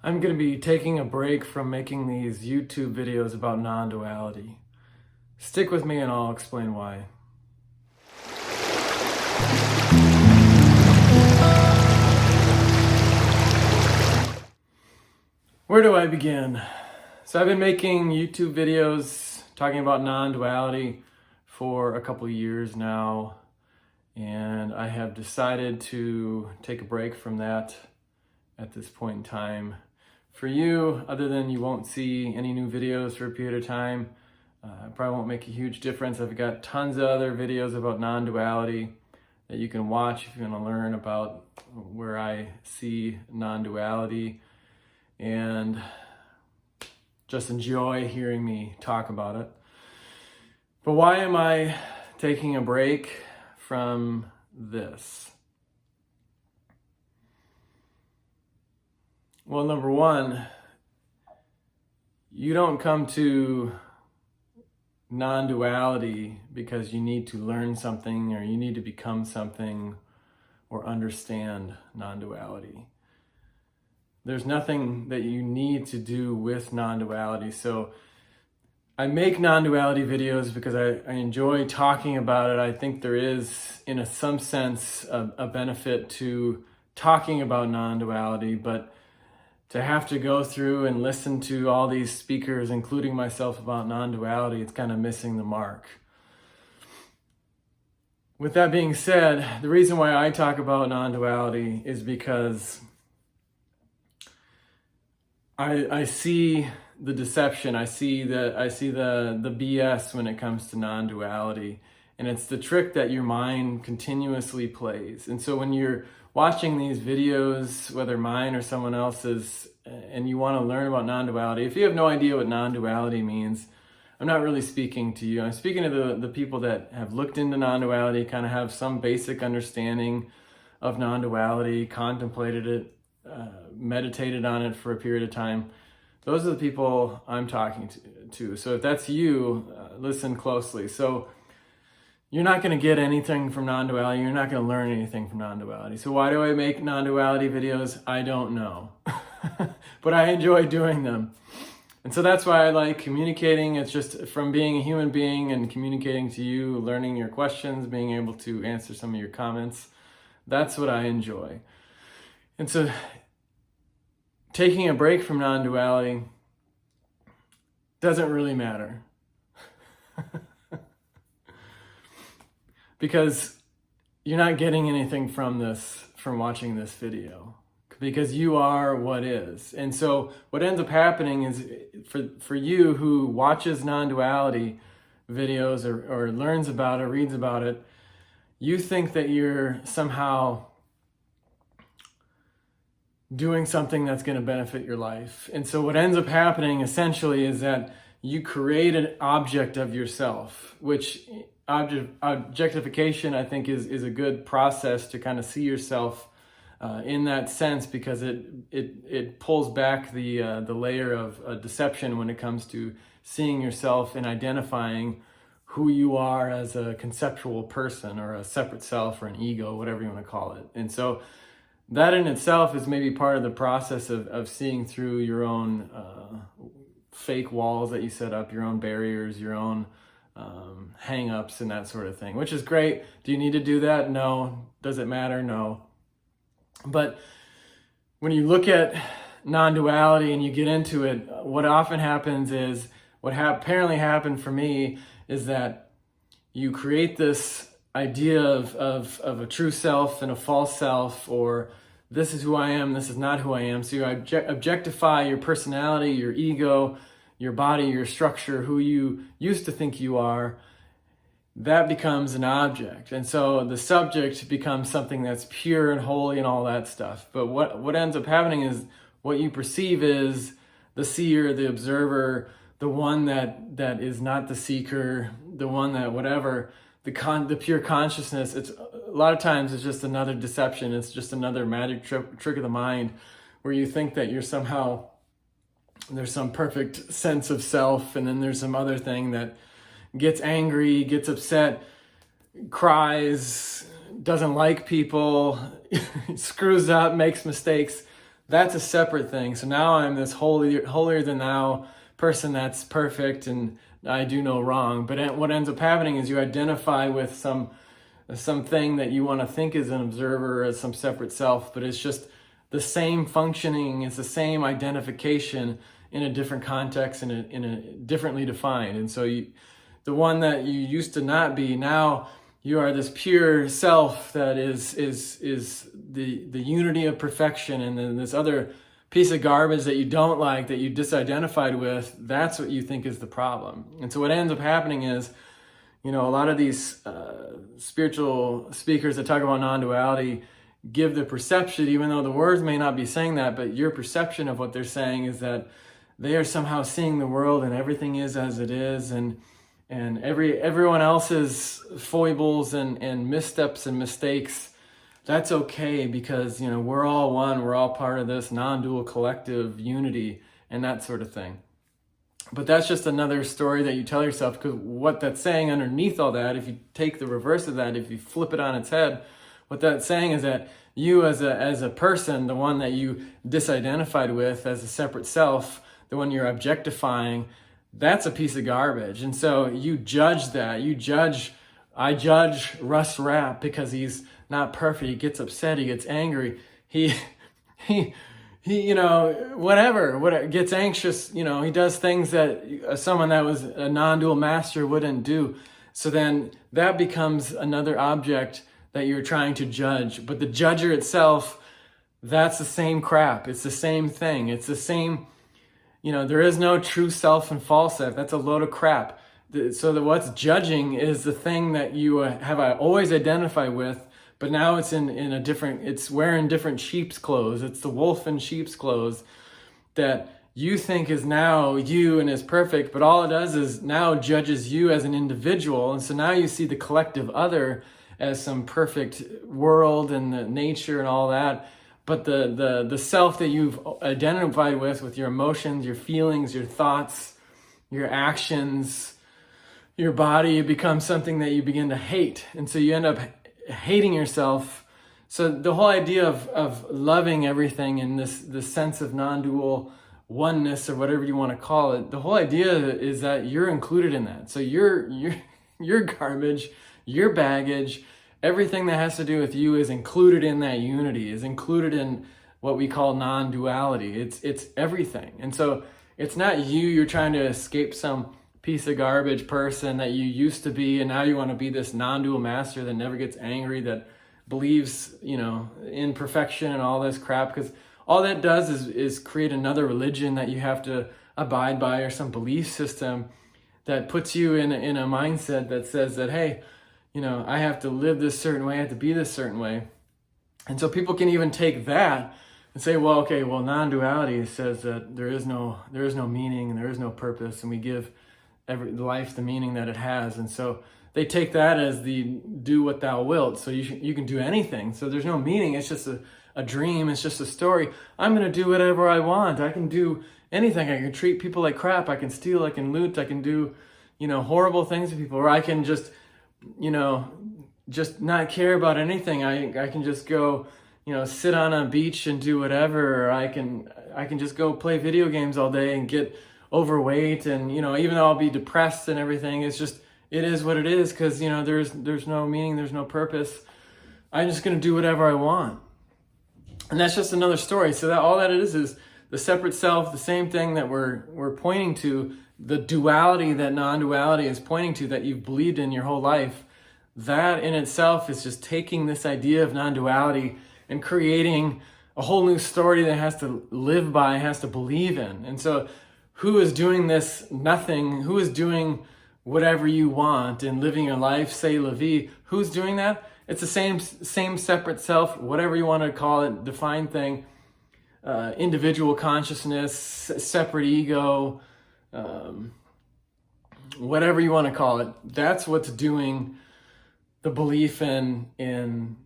I'm going to be taking a break from making these YouTube videos about non-duality. Stick with me and I'll explain why. Where do I begin? So I've been making YouTube videos talking about non-duality for a couple years now, and I have decided to take a break from that at this point in time. For you, other than you won't see any new videos for a period of time, it probably won't make a huge difference. I've got tons of other videos about non-duality that you can watch if you want to learn about where I see non-duality, and just enjoy hearing me talk about it. But why am I taking a break from this? Well, number one, you don't come to non-duality because you need to learn something or you need to become something or understand non-duality. There's nothing that you need to do with non-duality. So I make non-duality videos because I enjoy talking about it. I think there is, in some sense, a benefit to talking about non-duality, but to have to go through and listen to all these speakers, including myself, about non-duality, it's kind of missing the mark. With that being said, the reason why I talk about non-duality is because I see the deception, I see the BS when it comes to non-duality, and it's the trick that your mind continuously plays. And so when you're watching these videos, whether mine or someone else's, and you want to learn about non-duality, if you have no idea what non-duality means, I'm not really speaking to you. I'm speaking to the people that have looked into non-duality, kind of have some basic understanding of non-duality, contemplated it, meditated on it for a period of time. Those are the people I'm talking to. So if that's you, listen closely. So you're not going to get anything from non-duality. You're not going to learn anything from non-duality. So why do I make non-duality videos? I don't know. But I enjoy doing them. And so that's why I like communicating. It's just from being a human being and communicating to you, learning your questions, being able to answer some of your comments. That's what I enjoy. And so taking a break from non-duality doesn't really matter. Because you're not getting anything from watching this video, because you are what is. And so what ends up happening is, for you who watches non-duality videos or learns about it, reads about it, you think that you're somehow doing something that's going to benefit your life. And so what ends up happening essentially is that you create an object of yourself, which objectification, I think, is a good process to kind of see yourself in that sense, because it pulls back the layer of deception when it comes to seeing yourself and identifying who you are as a conceptual person or a separate self or an ego, whatever you want to call it. And so that in itself is maybe part of the process of seeing through your own fake walls that you set up, your own barriers, your own hang-ups and that sort of thing, which is great. Do you need to do that? No. Does it matter? No. But when you look at non-duality and you get into it, what often happens is, what apparently happened for me, is that you create this idea of a true self and a false self, or this is who I am, this is not who I am. So you objectify your personality, your ego, your body, your structure, who you used to think you are. That becomes an object. And so the subject becomes something that's pure and holy and all that stuff. But what ends up happening is, what you perceive is the seer, the observer, the one that is not the seeker, the one that whatever, the pure consciousness. It's a lot of times it's just another deception. It's just another magic trick of the mind, where you think that you're somehow, there's some perfect sense of self, and then there's some other thing that gets angry, gets upset, cries, doesn't like people, screws up, makes mistakes. that's a separate thing. So now I'm this holier than thou person that's perfect and I do no wrong. But what ends up happening is you identify with something that you want to think is an observer, as some separate self, but it's just the same functioning, it's the same identification in a different context and in a differently defined. And so the one that you used to not be, now you are this pure self that is the unity of perfection, and then this other piece of garbage that you don't like, that you disidentified with, that's what you think is the problem. And so what ends up happening is, a lot of these spiritual speakers that talk about non-duality give the perception, even though the words may not be saying that, but your perception of what they're saying is that they are somehow seeing the world and everything is as it is, and everyone else's foibles and missteps and mistakes, that's okay, because we're all one, we're all part of this non-dual collective unity and that sort of thing. But that's just another story that you tell yourself, because what that's saying underneath all that, if you take the reverse of that, if you flip it on its head, what that's saying is that you as a person, the one that you disidentified with as a separate self, the one you're objectifying, that's a piece of garbage. And so you judge that. I judge Russ Rapp because he's not perfect. He gets upset. He gets angry. He whatever, gets anxious. He does things that someone that was a non-dual master wouldn't do. So then that becomes another object that you're trying to judge. But the judger itself, that's the same crap. It's the same thing. It's the same, there is no true self and false self. That's a load of crap. So that what's judging is the thing that you have always identified with, but now it's in a different, it's wearing different sheep's clothes. It's the wolf in sheep's clothes that you think is now you and is perfect, but all it does is now judges you as an individual. And so now you see the collective other as some perfect world and the nature and all that. But the self that you've identified with your emotions, your feelings, your thoughts, your actions, your body, it becomes something that you begin to hate. And so you end up hating yourself. So the whole idea of loving everything in this sense of non-dual oneness, or whatever you want to call it, the whole idea is that you're included in that. So you're garbage, your baggage, everything that has to do with you is included in that unity, is included in what we call non-duality. It's everything. And so it's not you're trying to escape some piece of garbage person that you used to be, and now you want to be this non-dual master that never gets angry, that believes, in perfection and all this crap, because all that does is create another religion that you have to abide by, or some belief system that puts you in a mindset that says that, hey, I have to live this certain way, I have to be this certain way. And so people can even take that and say, well, okay, non-duality says that there is no meaning and there is no purpose, and we give every life the meaning that it has. And so they take that as the do what thou wilt. So you can do anything. So there's no meaning. It's just a dream. It's just a story. I'm going to do whatever I want. I can do anything. I can treat people like crap. I can steal. I can loot. I can do, horrible things to people. Or I can just not care about anything. I can just go, sit on a beach and do whatever. Or I can just go play video games all day and get overweight. And, even though I'll be depressed and everything, it's just, it is what it is, because, there's no meaning, there's no purpose. I'm just going to do whatever I want. And that's just another story. So that all that it is the separate self, the same thing that we're pointing to, the duality that non-duality is pointing to, that you've believed in your whole life. That in itself is just taking this idea of non-duality and creating a whole new story that has to live by, has to believe in. And so who is doing this? Nothing. Who is doing whatever you want and living your life, say la vie? Who's doing that? It's the same separate self, whatever you want to call it, defined thing, individual consciousness, separate ego, whatever you want to call it. That's what's doing the belief in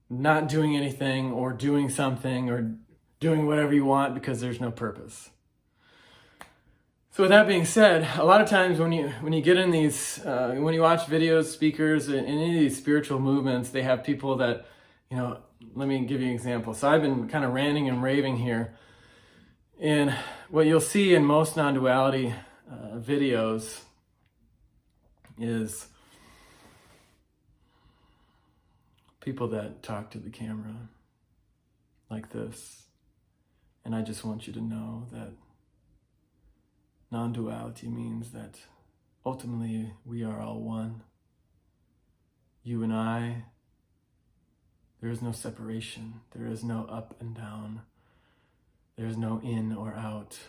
not doing anything, or doing something, or doing whatever you want because there's no purpose. So with that being said, a lot of times when you get in these, when you watch videos, speakers, in any of these spiritual movements, they have people that, let me give you an example. So I've been kind of ranting and raving here. And what you'll see in most non-duality videos is people that talk to the camera like this. And I just want you to know that non-duality means that ultimately we are all one. You and I, there is no separation. There is no up and down. There is no in or out.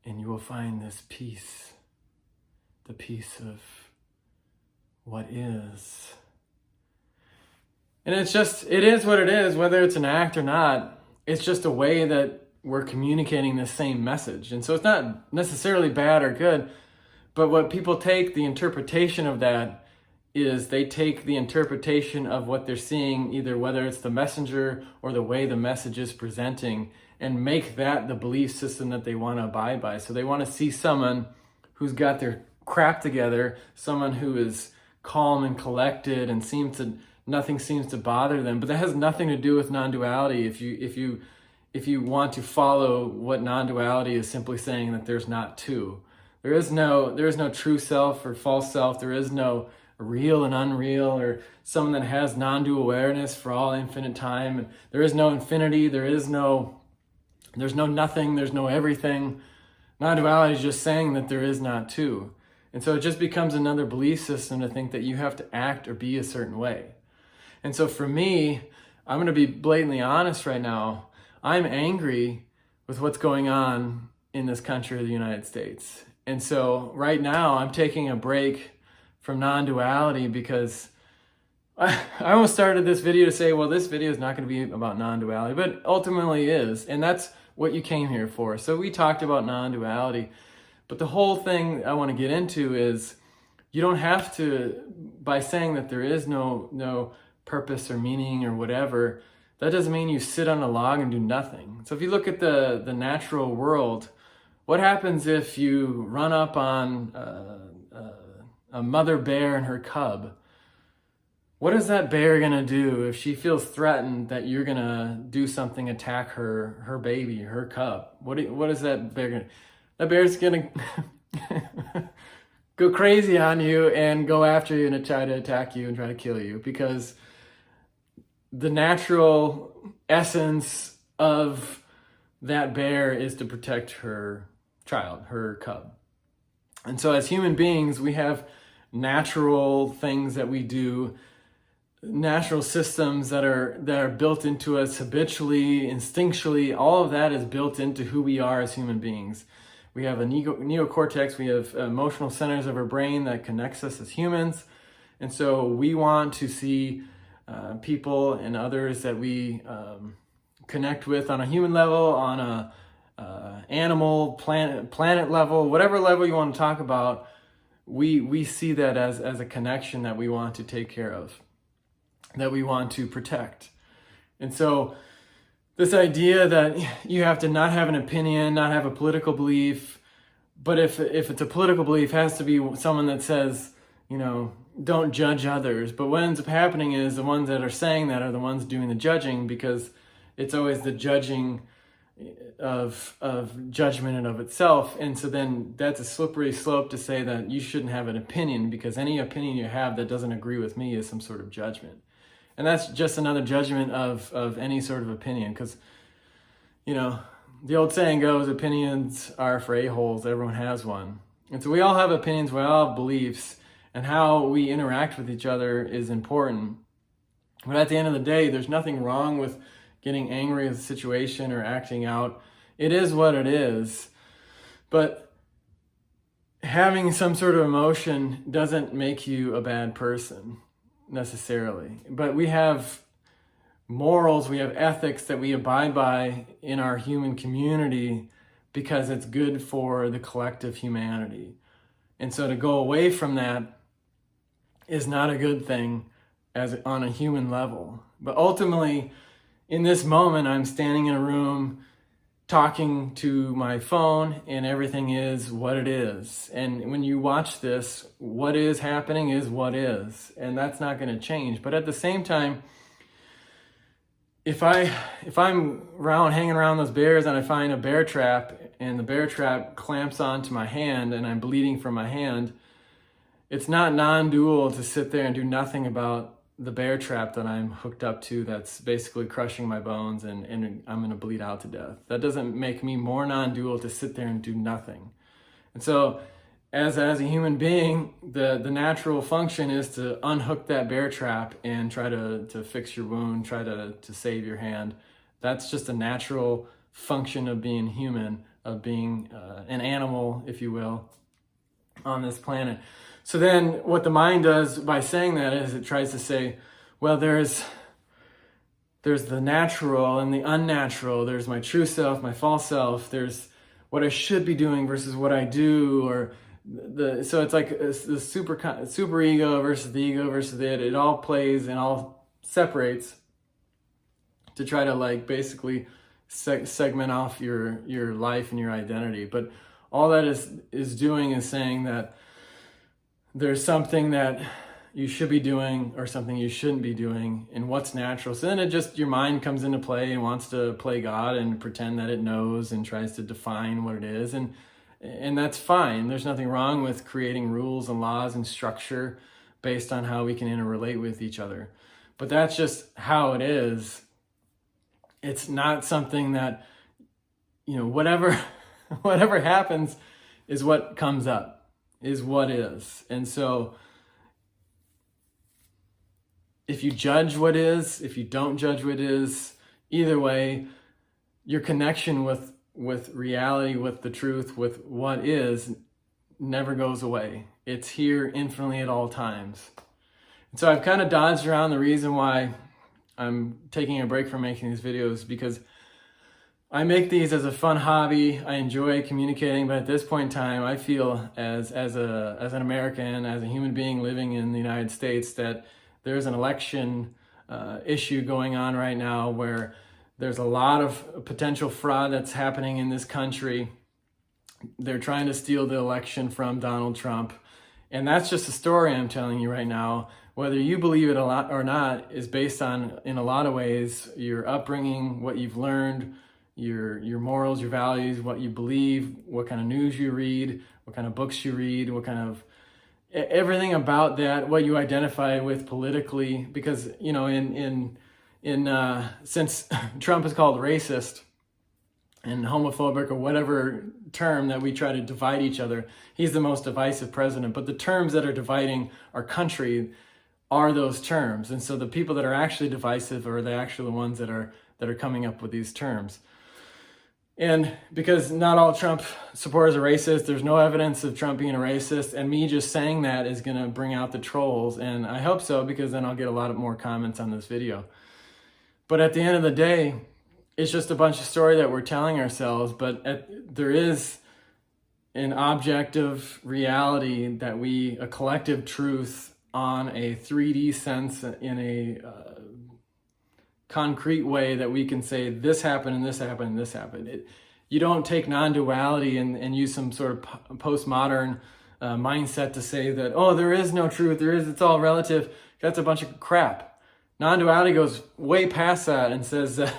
And you will find this peace, the peace of what is. And it is what it is, whether it's an act or not. It's just a way that we're communicating the same message. And so it's not necessarily bad or good, but what people take, the interpretation of that is they take the interpretation of what they're seeing, either whether it's the messenger or the way the message is presenting, and make that the belief system that they want to abide by. So they want to see someone who's got their crap together, someone who is calm and collected and nothing seems to bother them. But that has nothing to do with non-duality. If you want to follow what non-duality is, simply saying that there's not two. There is no true self or false self. There is no real and unreal, or someone that has non-dual awareness for all infinite time. And there is no infinity. There's no nothing. There's no everything. Non-duality is just saying that there is not two. And so it just becomes another belief system to think that you have to act or be a certain way. And so for me, I'm going to be blatantly honest right now. I'm angry with what's going on in this country of the United States. And so right now I'm taking a break from non-duality because I almost started this video to say, well, this video is not going to be about non-duality, but ultimately is. And that's what you came here for. So we talked about non-duality, but the whole thing I want to get into is you don't have to, by saying that there is no purpose or meaning or whatever, that doesn't mean you sit on a log and do nothing. So if you look at the natural world, what happens if you run up on a mother bear and her cub? What is that bear gonna do if she feels threatened that you're gonna do something, attack her baby, her cub? What is that bear gonna? That bear's gonna go crazy on you and go after you and try to attack you and try to kill you, because the natural essence of that bear is to protect her child, her cub. And so as human beings, we have natural things that we do, natural systems that are built into us habitually, instinctually. All of that is built into who we are as human beings. We have a neocortex, we have emotional centers of our brain that connects us as humans. And so we want to see people and others that we connect with on a human level, on a animal, planet level, whatever level you want to talk about. We see that as a connection that we want to take care of, that we want to protect. And so this idea that you have to not have an opinion, not have a political belief, but if it's a political belief, it has to be someone that says, don't judge others. But what ends up happening is the ones that are saying that are the ones doing the judging, because it's always the judging of judgment and of itself. And so then that's a slippery slope to say that you shouldn't have an opinion, because any opinion you have that doesn't agree with me is some sort of judgment. And that's just another judgment of any sort of opinion, because, the old saying goes, opinions are for a-holes, everyone has one. And so we all have opinions, we all have beliefs, and how we interact with each other is important. But at the end of the day, there's nothing wrong with getting angry at the situation or acting out. It is what it is. But having some sort of emotion doesn't make you a bad person necessarily. But we have morals, we have ethics that we abide by in our human community because it's good for the collective humanity. And so to go away from that is not a good thing on a human level. But ultimately, in this moment, I'm standing in a room talking to my phone, and everything is what it is. And when you watch this, what is happening is what is, and that's not going to change. But at the same time, if I'm hanging around those bears and I find a bear trap and the bear trap clamps onto my hand and I'm bleeding from my hand, it's not non-dual to sit there and do nothing about the bear trap that I'm hooked up to that's basically crushing my bones and I'm going to bleed out to death. That doesn't make me more non-dual to sit there and do nothing. And so as a human being, the natural function is to unhook that bear trap and try to fix your wound, try to save your hand. That's just a natural function of being human, of being an animal, if you will, on this planet. So then what the mind does by saying that is it tries to say, well, there's the natural and the unnatural. There's my true self, my false self. There's what I should be doing versus what I do, or so it's like the super ego versus the ego versus it. It all plays and all separates to try to like basically segment off your life and your identity. But all that is doing is saying that there's something that you should be doing or something you shouldn't be doing and what's natural. So then your mind comes into play and wants to play God and pretend that it knows and tries to define what it is. And that's fine. There's nothing wrong with creating rules and laws and structure based on how we can interrelate with each other. But that's just how it is. It's not something that, whatever happens is what comes up, is what is. And so if you judge what is, if you don't judge what is, either way, your connection with reality, with the truth, with what is, never goes away. It's here infinitely at all times. And so I've kind of dodged around the reason why I'm taking a break from making these videos, because I make these as a fun hobby. I enjoy communicating, but at this point in time, I feel as an American, as a human being living in the United States, that there's an election issue going on right now where there's a lot of potential fraud that's happening in this country. They're trying to steal the election from Donald Trump. And that's just a story I'm telling you right now. Whether you believe it a lot or not is based on, in a lot of ways, your upbringing, what you've learned, your morals, your values, what you believe, what kind of news you read, what kind of books you read, what kind of everything about that, what you identify with politically. Because, since Trump is called racist and homophobic or whatever term that we try to divide each other, he's the most divisive president. But the terms that are dividing our country are those terms. And so the people that are actually divisive are the actual ones that are coming up with these terms. And because not all Trump supporters are racist, there's no evidence of Trump being a racist, and me just saying that is going to bring out the trolls, and I hope so, because then I'll get a lot of more comments on this video. But at the end of the day, it's just a bunch of story that we're telling ourselves, but there is an objective reality that a collective truth on a 3D sense, in a concrete way that we can say this happened and this happened and this happened. You don't take non-duality and use some sort of postmodern mindset to say that, oh, there is no truth, it's all relative. That's a bunch of crap. Non-duality goes way past that and says that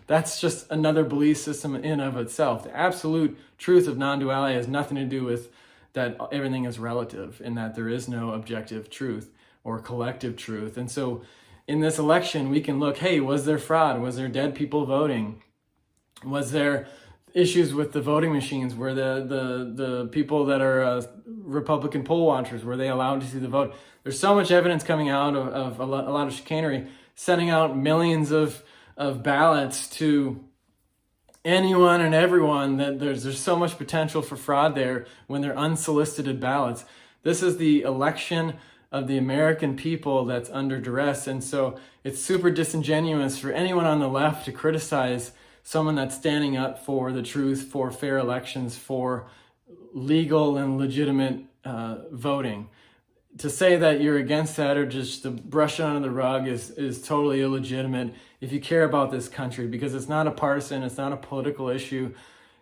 that's just another belief system in and of itself. The absolute truth of non-duality has nothing to do with that everything is relative and that there is no objective truth or collective truth. And so in this election, we can look, hey, was there fraud? Was there dead people voting? Was there issues with the voting machines? Were the people that are Republican poll watchers, were they allowed to see the vote? There's so much evidence coming out of a lot of chicanery, sending out millions of ballots to anyone and everyone, that there's so much potential for fraud there when they're unsolicited ballots. This is the election of the American people that's under duress. And so it's super disingenuous for anyone on the left to criticize someone that's standing up for the truth, for fair elections, for legal and legitimate voting. To say that you're against that or just to brush it under the rug is totally illegitimate if you care about this country, because it's not a partisan, it's not a political issue.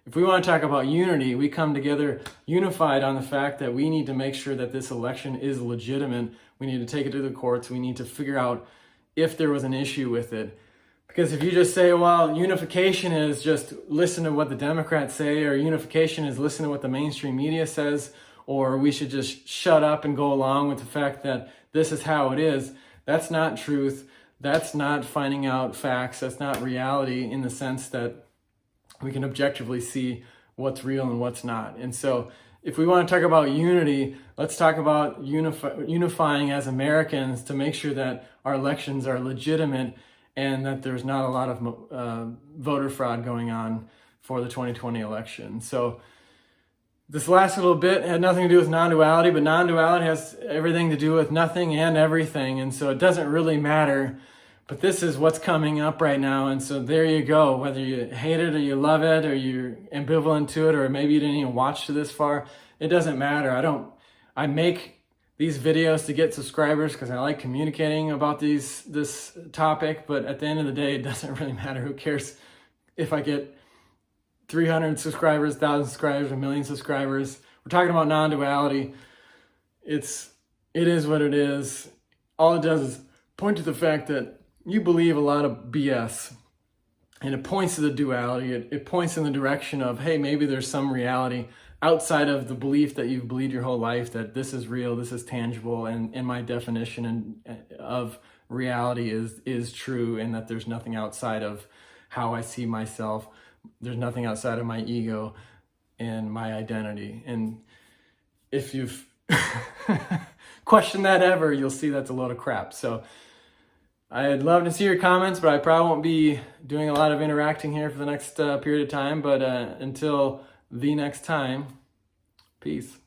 If we want to talk about unity, we come together unified on the fact that we need to make sure that this election is legitimate. We need to take it to the courts. We need to figure out if there was an issue with it. Because if you just say, well, unification is just listen to what the Democrats say, or unification is listen to what the mainstream media says, or we should just shut up and go along with the fact that this is how it is, that's not truth. That's not finding out facts. That's not reality in the sense that we can objectively see what's real and what's not. And so if we want to talk about unity, let's talk about unifying as Americans to make sure that our elections are legitimate and that there's not a lot of voter fraud going on for the 2020 election. So this last little bit had nothing to do with non-duality, but non-duality has everything to do with nothing and everything. And so it doesn't really matter, but this is what's coming up right now. And so there you go, whether you hate it or you love it, or you're ambivalent to it, or maybe you didn't even watch to this far, it doesn't matter. I make these videos to get subscribers because I like communicating about this topic, but at the end of the day, it doesn't really matter. Who cares if I get 300 subscribers, 1,000 subscribers, 1,000,000 subscribers? We're talking about non-duality. It is what it is. All it does is point to the fact that you believe a lot of BS, and it points to the duality. It points in the direction of, hey, maybe there's some reality outside of the belief that you've believed your whole life that this is real, this is tangible, and my definition of reality is true, and that there's nothing outside of how I see myself. There's nothing outside of my ego and my identity. And if you've questioned that ever, you'll see that's a load of crap. So I'd love to see your comments, but I probably won't be doing a lot of interacting here for the next period of time. But until the next time, peace.